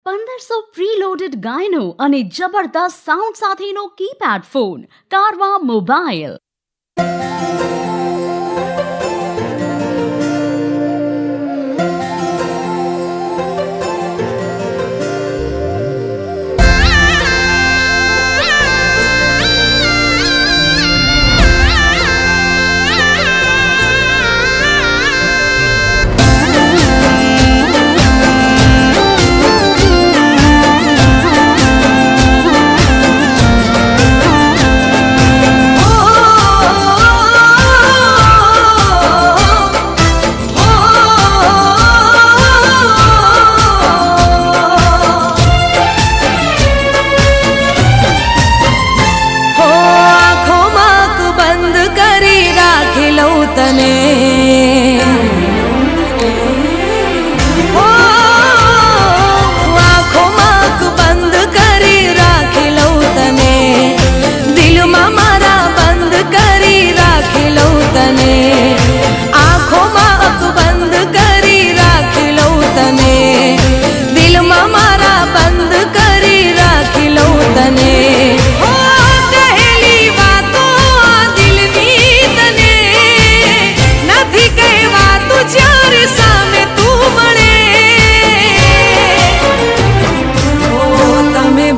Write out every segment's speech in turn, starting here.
1500 preloaded ગાયનો અને જબરદસ્ત sound સાથેનો કીપેડ ફોન કારવા મોબાઈલ.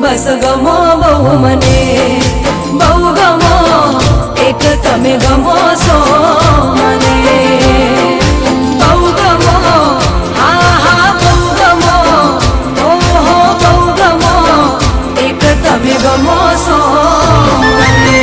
બસ ગમો બહુ મને બહુ ગમો એક તમે ગમો છો મને બહુ ગમો હા હા બહુ ગમો ઓહો બહુ ગમો એક તમે ગમો છો મને.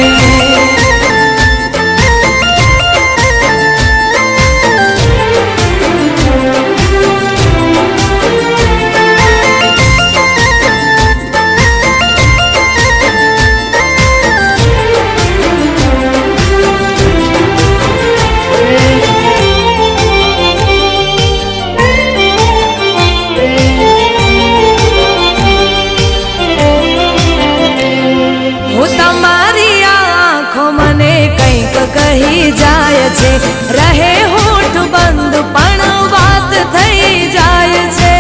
કહી જાય છે રહે હોઠ બંધ પણ વાત થઈ જાય છે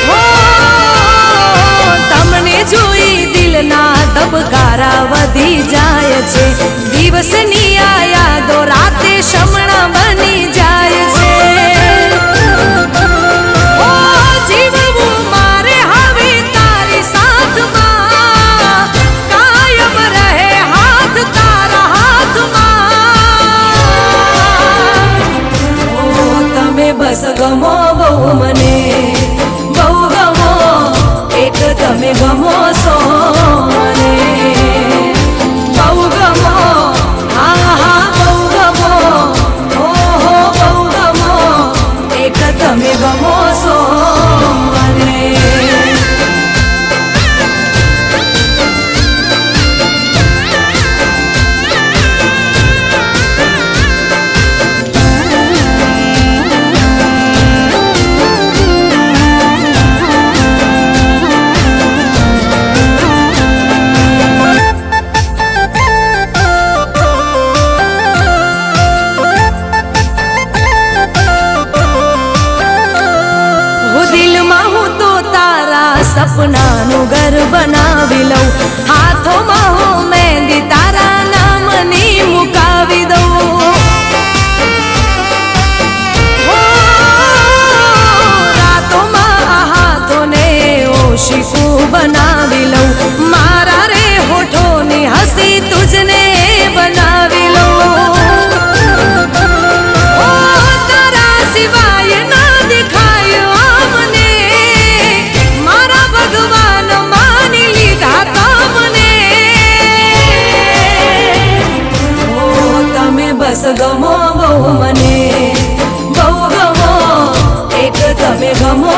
હો તમને જોઈ દિલના ધબકારા વધી જાય છે દિવસની આ યાદો રાતે શમણા બની જાય છે. બસ ગમો બહુ મને બહુ ગમો એક તમે ગમો છો મને બહુ ગમો હા હા બહુ ગમો ઓહો બહુ ગમો એક તમે ગમો છો મને. સપનાનું ઘર બનાવી લઉં હાથોમાં હું મહેંદી તારા નામની મુકાવી દઉં રાતોમાં આ હાથોને ઓશિકું બનાવી લઉં મારા રે હોઠોની હસી તુજને બનાવી લઉં તારા સિવાય ના દેખાય આમને ભગવાન માની લીધા તમને તમે બસ ગમો બહુ મને બહુ ગમો એક તમે ગમો